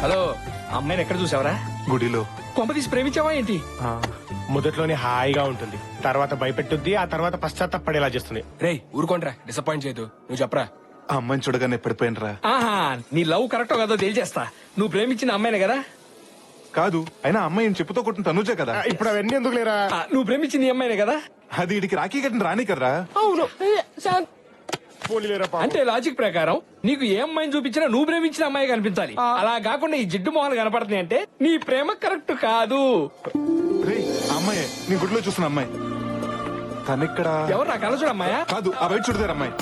Hello, అమ్మాయిని ఎక్కడ చూసావరా? గుడిలో. కొంపతీసి ప్రేమించావా ఏంటి? మొదట్లోనే హాయిగా ఉంటుంది, తర్వాత భయపెట్టుద్ది, ఆ తర్వాత పశ్చాత్తాపడేలా చేస్తుంది. రేయ్ ఊరుకోండ్రా, డిసప్పాయింట్ చేయదు. నువ్వు చెప్పరా. ఆ అమ్మాయిని చూడగానే పడిపోయినరా. ఆహా, నీ లవ్ కరెక్టో కాదో తేల్చేస్తా. నువ్వు ప్రేమించిన అమ్మాయినే కదా? కాదు, అయినా అమ్మాయి చెప్పుతో కొట్టిన తనుజే కదా. ఇప్పుడు అవన్నీ ఎందుకు లేరా? నువ్వు ప్రేమించిన నీ అమ్మాయినే కదా? అది ఇడికి రాఖీ కట్టిన రాని కదరా. అవును. అంటే లాజిక్ ప్రకారం నీకు ఏ అమ్మాయిని చూపించినా నువ్వు ప్రేమించిన అమ్మాయి కనిపించాలి. అలా కాకుండా ఈ జిడ్డు మొహాలు కనపడుతున్నాయి అంటే నీ ప్రేమ కరెక్ట్ కాదు. అమ్మాయి నీ గుడిలో చూసిన అమ్మాయి తనెక్కడ? ఎవరు నా కళ చూడమ్మాయా? కాదు, ఆ బయట చూడదారు అమ్మాయి.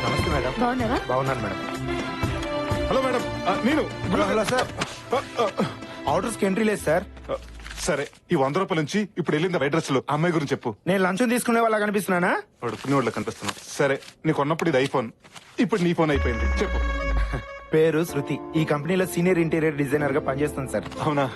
నమస్తే మేడం. బాగున్నారా? బాగున్నాను మేడం. హలో మేడం, నేను. హలో సార్, ఆర్డర్స్ కి ఎంట్రీ లేదు సార్. సరే, ఈ 100 రూపాయల నుంచి ఇప్పుడు వెళ్ళింది వైట్ డ్రెస్ లో అమ్మాయి గురించి చెప్పు. నేను లంచం తీసుకునే వాళ్ళ కనిపిస్తున్నానా? అడుక్కునే వాళ్ళకి కనిపిస్తున్నా. సరే, నీకు ఉన్నప్పుడు ఇది ఐఫోన్, ఇప్పుడు నీ ఫోన్ అయిపోయింది. చెప్పు. పేరు శృతి, ఈ కంపెనీలో సీనియర్ ఇంటీరియర్ డిజైనర్ గా పనిచేస్తాను సార్. అవునా?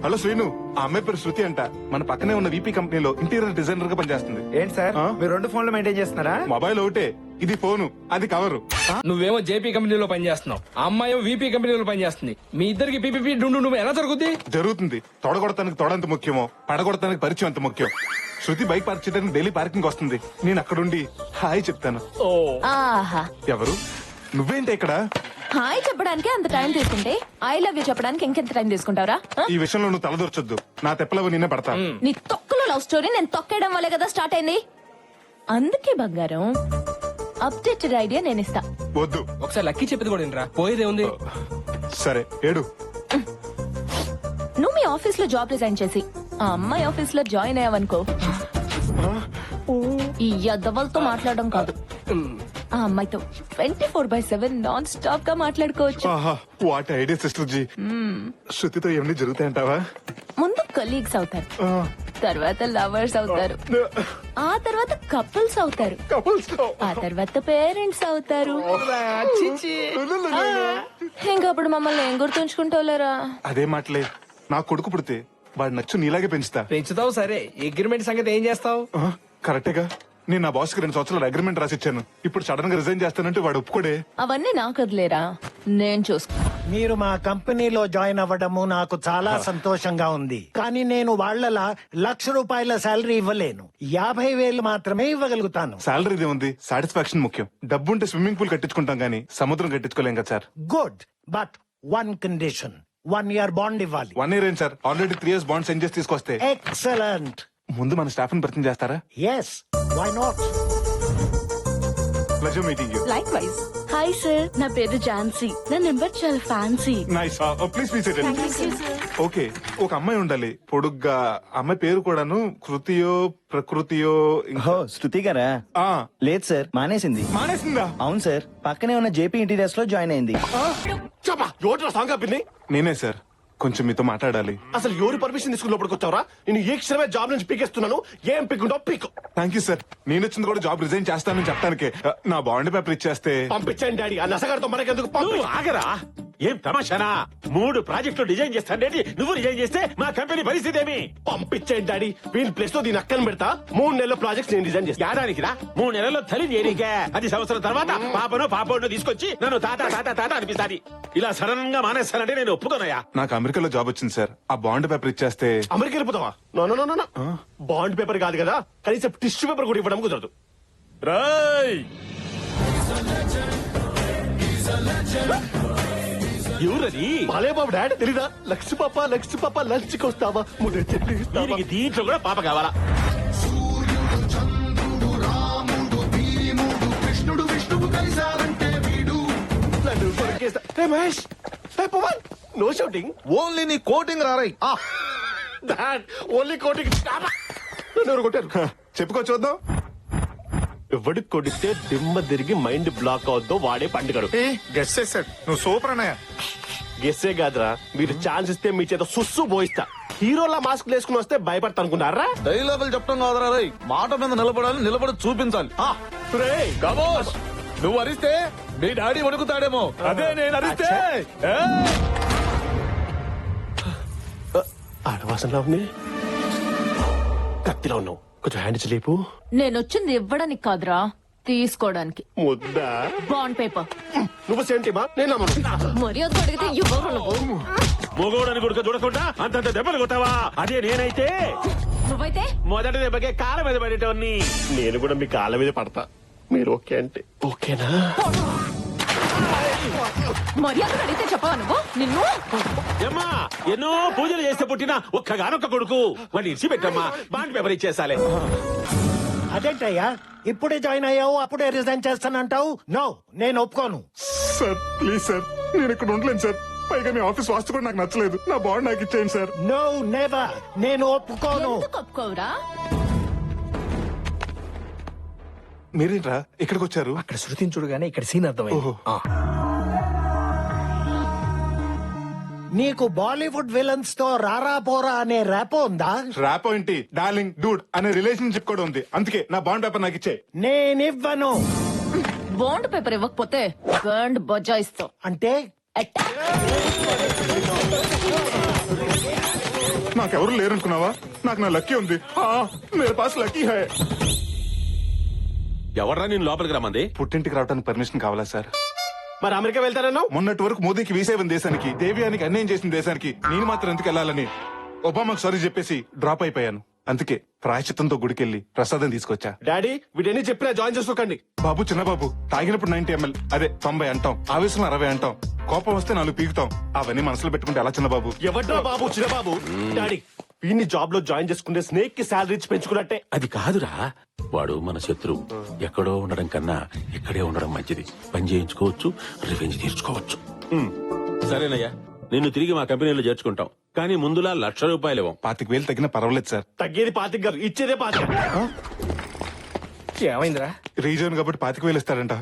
హలో శ్రీను, ఆ అమ్మాయి పేరు శృతి అంట. మన పక్కనే ఉన్న వీపీ కంపెనీలో ఇంటీరియర్ డిజైనర్ గా పనిచేస్తుంది. ఏంటి సార్, మీరు 2 ఫోన్లు మెయింటైన్ చేస్తున్నారా? మొబైల్ ఒకటే, ఇది ఫోను, అది కవరు. నువ్వేమో జేపీ కంపెనీలో పనిచేస్తున్నావు, ఆ అమ్మాయి వీపీ కంపెనీలో పనిచేస్తుంది. మీ ఇద్దరికి పీపీపీ డుండు నువ్వు ఎలా జరుగుద్ది? జరుగుతుంది. తొడగొడతానికి తొడంత ముఖ్యమో, పడగొడతానికి పరిచయం అంత ముఖ్యం. శృతి బైక్ పార్క్ చేయడానికి డైలీ పార్కింగ్ వస్తుంది. నేను అక్కడుండి హాయ్ చెప్తాను. ఆహా, ఎవరు? నువ్వేంటి ఇక్కడ? హాయ్ చెప్పడానికి అంత టైం తీసుకుంటే ఐ లవ్ యూ చెప్పడానికి ఇంకెంత టైం తీసుకుంటావరా? ఈ విషయంలో నువ్వు తలదొరచొద్దు. నా తెప్పలవు నిన్నే పడతా. నీ తొక్కలో లవ్ స్టోరీ నేను తొక్కేయడం వల్లే కదా స్టార్ట్ అయింది. అందుకే బంగారం, అప్డేటెడ్ ఐడియా నేను ఇస్తా. వద్దు. ఒకసారి లక్కీ చెప్పేది కూడా వినరా, పోయేదే ఉంది. సరే, ఏడు. నువ్వు మీ ఆఫీస్ లో జాబ్ రిజైన్ చేసి ఆ అమ్మాయి ఆఫీస్ లో జాయిన్ అయ్యావనుకో, ఈ యద్దవలతో మాట్లాడడం కాదు, ఆ అమ్మాయితో 24/7 నాన్ స్టాప్ గా మాట్లాడుకోవచ్చు. What idea sister ji. శృతితో ఏమన్నీ జరుగుతాయంటావా? ముందు కలీగ్స్ అవుతారు, తర్వాత లవర్స్ అవుతారు, ఆ తర్వాత కపుల్స్ అవుతారు, ఆ తర్వాత పేరెంట్స్ అవుతారు. ఇంకప్పుడు మమ్మల్ని ఏం గుర్తుంచుకుంటావులేరా? అదే మాటలే. నా కొడుకు పుడితే వాడు నచ్చు నీలాగే పెంచుతా. పెంచుతావు సరే, అగ్రిమెంట్ సంగతి ఏం చేస్తావు? కరెక్టేగా. నేను నా బాస్ కి 2 సంవత్సరాలు అగ్రిమెంట్ రాసిచ్చాను. ఇప్పుడు సడన్ గా రిజైన్ చేస్తానంటే వాడు ఒప్పుకోడే. అవన్నీ నాకు వదిలేరా, నేను చూసుకో. మీరు మా కంపెనీలో జాయిన్ అవ్వడము నాకు చాలా సంతోషంగా ఉంది. కానీ నేను వాళ్ళలా ₹1,00,000 శాలరీ ఇవ్వలేను. 50,000 మాత్రమే ఇవ్వగలుగుతాను. సాలరీ ఉంది, సాటిస్ఫాక్షన్ ముఖ్యం. డబ్బు ఉంటే స్విమ్మింగ్ పూల్ కట్టించుకుంటాం గానీ సముద్రం కట్టించుకోలేం కదా sir. Good, but 1 condition, 1 year bond ఇవ్వాలి. 1 year ఏం sir, already 3 years bond send చేసి తీసుకొస్తే. ఎక్సలెంట్. ముందు మన స్టాఫ్ ని పరిచయం చేస్తారా? Yes, why not. Pleasure meeting you. Likewise. Hi sir, నా పేరు ఝాన్సీ. నా నెంబర్ చాలా fancy. Nice. Please please. Okay, ఒక అమ్మాయి ఉండాలి పొడుగ్గా. అమ్మాయి పేరు కూడాను కృతియో ప్రకృతియో. శృతి గారా? లేదు సార్, మానేసింది. మానేసిందా? అవును సార్, పక్కనే ఉన్న జేపీ ఇంటీరియర్స్ లో జాయిన్ అయింది. నేనే సార్, కొంచెం మీతో మాట్లాడాలి. అసలు ఎవరి పర్మిషన్ తీసుకుని లోపలికి వచ్చావరా? నేను ఏ క్షణమే జాబ్ నుంచి పీకేస్తున్నాను. ఏం పీకుంటావు పీకు. Thank you sir. నేను వచ్చింది కూడా జాబ్ రిజైన్ చేస్తానని చెప్పడానికే. నా బాండ్ పేపర్ ఇచ్చేస్తే. పంపించండి డాడీ, ఆ నసగారితో మనకెందుకు? పంపి. ఆగరా, ఏం తమాషానా? 3 ప్రాజెక్టులు డిజైన్ చేస్తానండి, నువ్వు రిజైన్ చేస్తే మా కంపెనీ పరిస్థితి ఏమి? పంపించండి డాడీ, వీళ్ళ ప్లేస్ లో దీని అక్కని పెడతా. 3 నెలల ప్రాజెక్ట్ నేను డిజైన్ చేస్తా. ఏడానికి రా, 3 నెలల్లో తల్లి చేరికే. 10 సంవత్సరాల తర్వాత పాపను తీసుకొచ్చి నన్ను తాత తాత తాత అనిపిస్తాది. ఇలా సడన్ గా మానేస్తానంటే నేను ఒప్పుకోనయా. నాకు అమెరికాలో జాబ్ వచ్చింది సార్. ఆ బాండ్ పేపర్ ఇచ్చేస్తే. అమెరికా వెళ్ళిపోతావా? No no no no. Bond paper కాదు కదా, కనీసం టిష్యూ పేపర్ కూడా ఇవ్వడం కుదరదు. రాయ్, ఎవరది? బాలే బాబు డాడ్ తెలీదా? లక్ష్మి పాప లంచ్ కి వస్తావా? ముందే చెప్పి దీనికి దీంట్లో కూడా పాప కావాలా? Mahesh, no shouting. ఓన్లీ నీ కోటింగ్ రారై. Dad, only coating. నన్ను ఎవరు కొట్టారు? చెప్పుకో చూద్దాం. ఎవడికి కొడితే దిమ్మ తిరిగి మైండ్ బ్లాక్ అవుద్దో వాడే పండుగడు. గెస్ చేశాడు. నువ్వు సూపర్ అన్నయ్య. గెస్సే కాదురా, మీరు ఛాన్స్ ఇస్తే మీ చేత సుస్సు పోయిస్తా. హీరోలా మాస్క్ వేసుకుని వస్తే భయపడతా అనుకున్నారా? డైలాగులు చెప్తాం కాదురా రై, మాట మీద నిలబడాలి, నిలబడి చూపించాలి. నువ్వు అరిస్తే మీ డాడీ వణుకుతాడేమో, అదే నేను అరిస్తే. ఆడవాసనలో ఉంది. కత్తిలో ఉన్నావు, కొంచెం హ్యాండ్ ఇచ్చి లేపు. నేను వచ్చింది ఇవ్వడానికి కాదురా, తీసుకోవడానికి. ముద్దా బాండ్ పేపర్. నువ్వు సేంటిమా, నేను నమ్మను. మర్యాద అడిగితే ఇవ్వరు నువ్వు. మొగోడని గుడిక చూడకుండా అంతంత దెబ్బలు కొట్టావా? అదే నేనైతే నువ్వైతే మొదటి దెబ్బకే కాళ్ళ మీద పడేటోన్ని. నేను కూడా మీ కాళ్ళ మీద పడతా, మీరు ఓకే అంటే ఓకేనా? మర్యాద అడిగితే చెప్పవా నువ్వు? నిన్ను ఏమ్మా, ఎన్నో పూజలు చేస్తే పుట్టిన ఒక్కగానొక్క కొడుకు, వాడిని ఇచ్చి పెట్టమ్మా, బాండ్ పేపర్ ఇచ్చేసాలే. అదేంటయ్యా ఇప్పుడే జాయిన్ అయ్యావు అప్పుడే రిజైన్ చేస్తానంటావు? నో, నేను ఒప్పుకోను. సార్ ప్లీజ్ సార్, నేను ఇక్కడ ఉండలేను సార్. పైగా మీ ఆఫీస్ వాస్తు కూడా నాకు నచ్చలేదు. నా బాండ్ నాకు ఇచ్చేయండి సార్. నో నెవర్, నేను ఒప్పుకోను. ఎందుకు ఒప్పుకోవురా? మీరేంట్రా ఇక్కడికి వచ్చారు? అక్కడ శృతిని చూడగానే ఇక్కడ సీన్ అర్థమైంది. ఓహో. నీకు బాలీవుడ్ విలన్స్ తో రారా పోరా అనే ర్యాపో ఉందా? ర్యాపో ఏంటి, డార్లింగ్ డూడ్ అనే రిలేషన్షిప్ కూడా ఉంది. అందుకే నా బాండ్ పేపర్ నాకు ఇచ్చే. నేనివ్వను. బాండ్ పేపర్ ఇవ్వకపోతే గండ్ బజాయిస్తావు. అంటే నాకెవరు లేరనుకున్నావా? నాకు నా లక్కీ ఉంది. మేరే పాస్ లక్కీ హై. ఎవర్రా నేను లోపలికి రమ్మంది? పుట్టింటికి రావడానికి పర్మిషన్ కావాలా సార్? మరి అమెరికా వెళ్తారన్నావు? మొన్నటి వరకు మోదీకి వీసా ఇవ్వని దేశానికి, దేవ్యానికి అన్యాయం చేసిన దేశానికి నేను మాత్రం ఎందుకు వెళ్ళాలని ఒబామాకు సారీ చెప్పేసి డ్రాప్ అయిపోయాను. అందుకే ప్రాయశ్చిత్తంతో గుడికెళ్ళి ప్రసాదం తీసుకొచ్చా. డాడీ వీటన్ని చెప్పినా జాయిన్ చేసుకోకండి. బాబు చిన్న బాబు, తాగినప్పుడు 90 ml, అదే 90 అంటాం, ఆవేశంలో 60 అంటాం, కోపం వస్తే 4 పీకుతాం. అవన్నీ మనసులో పెట్టుకుంటే ఎలా చిన్న బాబు? ఎవడ్రా బాబు చిన్న బాబు? డాడీ వీడిని జాబ్ లో జాయిన్ చేసుకుంటే స్నేక్ కి శాలరీ ఇచ్చి పెంచుకున్నట్టే. అది కాదురా, వాడు మన శత్రువు. ఎక్కడో ఉండడం కన్నా ఇక్కడే ఉండడం మంచిది. పని చేయించుకోవచ్చు, రివెంజ్ తీర్చుకోవచ్చు. సరేనయ్యా, నిన్ను తిరిగి మా కంపెనీలో చేర్చుకుంటాం. కానీ ముందులా ₹1,00,000 ఇవ్వం. 25,000 తగ్గినా పర్వాలేదు సార్. తగ్గేది 25 గారు, ఇచ్చేదే 25. ఏమైందిరా? రీజన్ కాబట్టి 25,000 ఇస్తారంట.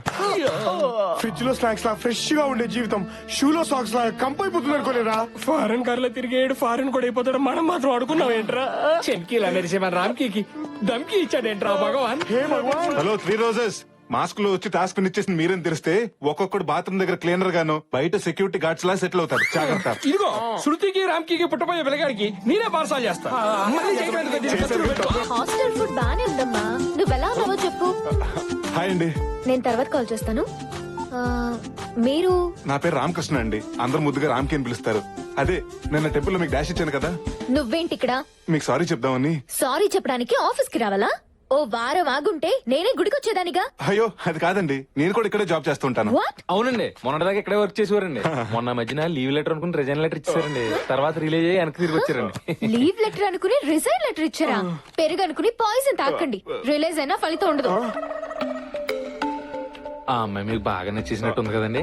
ఫ్రిడ్జ్ లో స్నాక్స్ లా ఫ్రెష్ గా ఉండే జీవితం షూలో సాక్స్ లా కంపైపోతుంది అనుకోలేరా? ఫారెన్ కార్లో తిరిగేడు ఫారెన్ కూడా అయిపోతాడు, మనం మాత్రం అడుగున్నాం ఏంట్రా? చెన్కీలా మెరిసే మన రామ్కీకి దమ్కి ఇచ్చాడేంట్రా భగవాన్? హలో 3 రోజెస్, మాస్క్ లో వచ్చి టాస్క్ ఇచ్చేసింది మీరేం తెలిస్తే ఒక్కొక్కడు బాత్రూమ్ దగ్గర క్లీనర్ గాను బయట సెక్యూరిటీ గార్డ్స్ లా సెటిల్ అవుతారు. జాగ్రత్త. ఇదిగో శృతికి రామ్కీకి పుట్టబోయే పిల్లగాడికి నేనే పార్సల్ చేస్తా. మళ్ళీ చేయడానికి దీన్ని ఖర్చులు పెట్టు. హాస్టల్ ఫుడ్ బానే ఉందమ్మా, నువ్వు ఎలా ఉన్నావో చెప్పు. హాయ్ అండి, నేను తర్వాత కాల్ చేస్తాను. ఆ, మీరు నా పేరు రామకృష్ణ అండి. అందరు ముద్దుగా రామ్కి అని పిలుస్తారు. అదే నిన్న టెంపుల్ లో మీకు డాష్ ఇచ్చాను కదా, నువ్వేంటి ఇక్కడ? మీకు సారీ చెప్దామని. సారీ చెప్పడానికి ఆఫీస్ కి రావాలా? ఓ వారం ఆగుంటే నేనే గుడికొచ్చేదానిగా. అయ్యో అది కాదండి, నేను కూడా ఇక్కడే జాబ్ చేస్తుంటాను. వాట్? అవునండి, మొన్నటిదాకా ఇక్కడే వర్క్ చేసేవారండి. మొన్న మధ్యన లీవ్ లెటర్ అనుకుని రిజైన్ లెటర్ ఇచ్చారండి. తర్వాత రిలీజ్ అయ్యి వెనక్కి తిరిగి వచ్చారండి. లీవ్ లెటర్ అనుకుని రిజైన్ లెటర్ ఇచ్చారా? పెరుగు అనుకుని పాయిజన్ తాకండి, రిలీజ్ అయినా ఫలితం ఉండదు. ఆ అమ్మాయి మీకు బాగా నచ్చేసినట్టు ఉంది కదండి.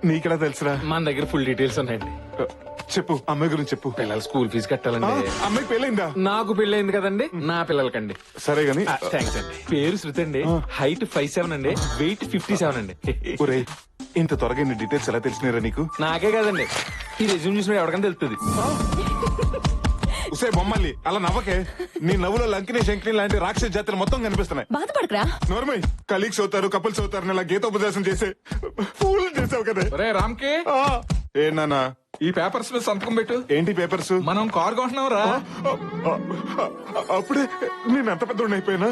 నీకెలా తెలుసురా? మన దగ్గర ఫుల్ డీటెయిల్స్ ఉన్నాయండి. చెప్పు, అమ్మాయి గురించి చెప్పు. పిల్లల స్కూల్ ఫీజు కట్టాలండి. అమ్మాయి పెళ్ళైందా? నాకు పెళ్ళైంది కదండి, నా పిల్లలకండి. సరే గాని థ్యాంక్స్ అండి. పేరు శృతి అండి, హైట్ 5'7" అండి, వెయిట్ 57 అండి. ఒరేయ్, ఇంత త్వరగా ఇన్ని డీటెయిల్స్ ఎలా తెలిసినారా నీకు? నాకే కదండి, ఈ రెజ్యూమ్ చూసిన ఎవరికైనా తెలుస్తుంది. ఉసే బొమ్మల్లి అలా నవ్వకే. నీ నవ్వులో లంకిని శంకిని లాంటి రాక్షస జాతులు మొత్తం కనిపిస్తున్నాయి. బాధపడకరా. నోర్మై, కలీగ్స్ అవుతారు, కపుల్స్ అవుతారు, ఇలా గీతోపదేశం చేసే ఫూల్ చేసావు కదా. ఒరే రామ్కి, ఏ నానా, ఈ పేపర్స్ మీద సంతకం పెట్టు. ఏంటి పేపర్స్? మనం కార్ కొంటున్నాం రా. అప్పుడే నేను ఎంత పెద్ద అయిపోయినా.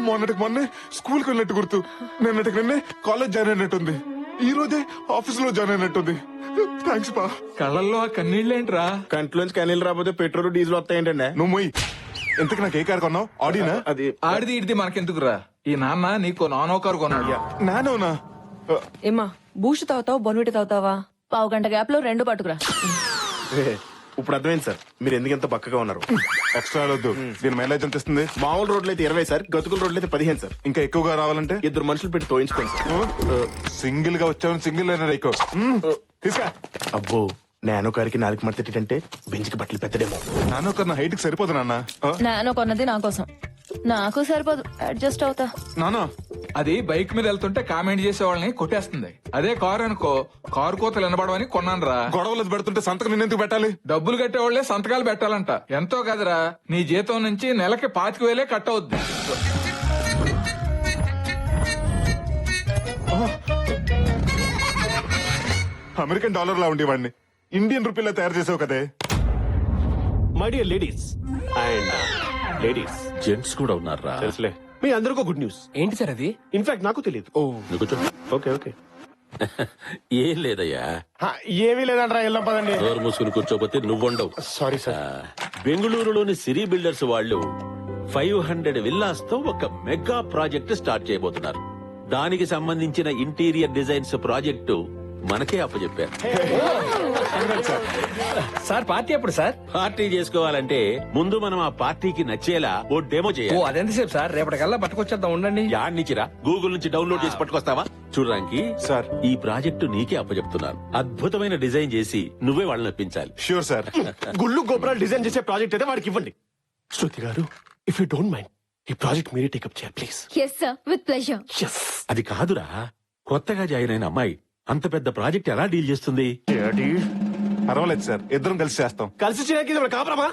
మొన్నటికి మొన్నే స్కూల్కి వెళ్ళినట్టు గుర్తు, నిన్నటికి నిన్నే కాలేజ్ జాయిన్ అయినట్టుంది, ఈ రోజే ఆఫీస్ లో జాయిన్ అయినట్టుంది. థ్యాంక్స్ పా. కళ్ళల్లో ఆ కన్నీళ్ళేంట్రా? కంట్లోంచి కనీళ్ళు రాకపోతే పెట్రోల్ డీజిల్ వస్తాయంటండి. నువ్వు మొయ్. ఇంతకు నాకు ఏ కారు కొన్నావు? ఆడీనా? అది ఆడిది ఇడిది మనకెందుకురా? ఈ నాన్న నీకు నానో కారు కొన్నాడు. నానోనా? ఏమా బూస్ట్ తాగుతావా బొన్విటి తాగుతావా? పావు గంట గ్యాప్ లో 2 పట్టుకురా. ఇప్పుడు అర్థమైంది సార్ మీరు ఎందుకు ఎంత బక్కగా ఉన్నారు. ఎక్స్ట్రా వద్దు. దీని మైలేజ్ ఎంత ఇస్తుంది? మామూలు రోడ్లు అయితే 20 సార్, గతుకుల రోడ్లు అయితే 15 సార్. ఇంకా ఎక్కువగా రావాలంటే 2 మనుషులు పెట్టి తోయించుకోండి సార్. సింగిల్ గా వచ్చావని సింగిల్ అయినా ఎక్కువ తీసుకా. అబ్బో, నానో కారికి 4 మడతేటంటే బెంచ్కి బట్టలు పెద్దడేమో. నాన్న ఒక హైట్ కి సరిపోదు నాన్న. నేను కొన్నది నా కోసం, నాకు సరిపోదు, అడ్జస్ట్ అవుతా. నానా, అది బైక్ మీద వెళ్తుంటే కామెంట్ చేసే వాళ్ళని కొట్టేస్తుంది. అదే కారు అనుకో, కారు కోతలు వినబడవని కొన్నాను రా. గొడవలు పెడుతుంటే సంతకం నిన్నెందుకు పెట్టాలి? డబ్బులు కట్టేవాళ్లే సంతకాలు పెట్టాలంట. ఎంతో కదరా, నీ జీతం నుంచి నెలకి 25,000 కట్ అవుద్ది. అమెరికన్ డాలర్ లా ఉండేవాడిని ఇండియన్ రూపీలా తయారు చేసావు కదే. My dear ladies and ladies gents కూడా ఉన్నారా? తెలుసులే. మీ అందరికీ గుడ్ న్యూస్. ఏంటి సార్ అది? ఇన్ఫాక్ట్ నాకు తెలియదు. నువ్వు కూర్చో. Okay okay. ఏం లేదయ్యా, ఏమీ లేదంటారా, వెళ్దాం పదండి. డోర్ మూసుకుని కూర్చోపోతే నువ్వుండవు. Sorry sir. బెంగళూరులోని సిరి బిల్డర్స్ వాళ్ళు 500 విల్లాస్ తో ఒక మెగా ప్రాజెక్ట్ స్టార్ట్ చేయబోతున్నారు. దానికి సంబంధించిన ఇంటీరియర్ డిజైన్స్ ప్రాజెక్టు మనకే అప్పచెప్పారు. సార్ పార్టీ ఎప్పుడు సార్? పార్టీ చేసుకోవాలంటే ముందు మనం ఆ పార్టీకి నచ్చేలా ఓ డెమో ఓ చేయాలి. అదెంతసేపు సార్? రేపటికల్లా పట్టుకొచ్చేద్దాం, ఉండండి. యాడ్ నుంచిరా, గూగుల్ నుంచి డౌన్లోడ్ చేసి పట్టుకొస్తావా? చూడడానికి సార్. ఈ ప్రాజెక్టు నీకే అప్పచెప్తున్నాను. అద్భుతమైన డిజైన్ చేసి నువ్వే వాళ్ళని నప్పించాలి. Sure sir. గుళ్ళు గోపురాలు డిజైన్ చేసే ప్రాజెక్ట్ అయితే వాడికి ఇవ్వండి. Shruti garu, if you don't mind, ఈ ప్రాజెక్ట్ మీరే టేకప్ చేయాలి please. Yes sir, with pleasure. అది కాదురా, కొత్తగా జాయిన్ అయిన అమ్మాయి అంత పెద్ద ప్రాజెక్ట్ ఎలా డీల్ చేస్తుంది? పర్వాలేదు సార్, ఇద్దరం కలిసి చేస్తాం. కలిసి చేయడానికి ఇది కాపురమా?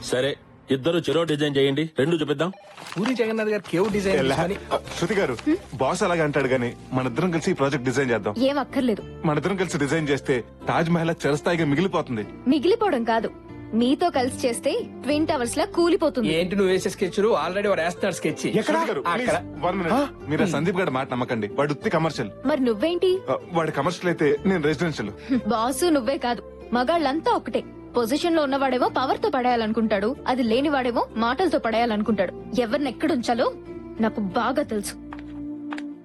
సరే, ఇద్దరు చెరో డిజైన్ చేయండి, రెండు చూపిద్దాం. పూరి జగన్నాథ్ గారు కేవ్ డిజైన్ అని. శృతి గారు, బాస్ అలాగే అంటాడు గానీ మన ఇద్దరం కలిసి ఈ ప్రాజెక్ట్ డిజైన్ చేద్దాం. ఏం అక్కర్లేదు. మన ఇద్దరం కలిసి డిజైన్ చేస్తే తాజ్ మహల్ చిరస్థాయిగా మిగిలిపోతుంది. మిగిలిపోవడం కాదు, మీతో కలిసి చేస్తే ట్విన్ టవర్స్ లా కూలిపోతుంది. ఏంటి నువ్వు వేసే స్కెచ్? ఆల్రెడీ వాడు వేస్తున్నాడు స్కెచ్. శృతి గారు, please, one minute. మీరు ఆ సందీప్ గారి మాట నమ్మకండి, వాడు ఉత్తి కమర్షియల్. మరి నువ్వేంటి? వాడి కమర్షియల్ అయితే నేను రెసిడెన్షియల్. బాసు నువ్వే కాదు, మగాళ్ళంతా ఒకటే. పొజిషన్ లో ఉన్నవాడేమో పవర్ తో పడేయాలనుకుంటాడు, అది లేనివాడేమో మాటలతో పడేయాలనుకుంటాడు. ఎవరిని ఎక్కడుంచాలో నాకు బాగా తెలుసు.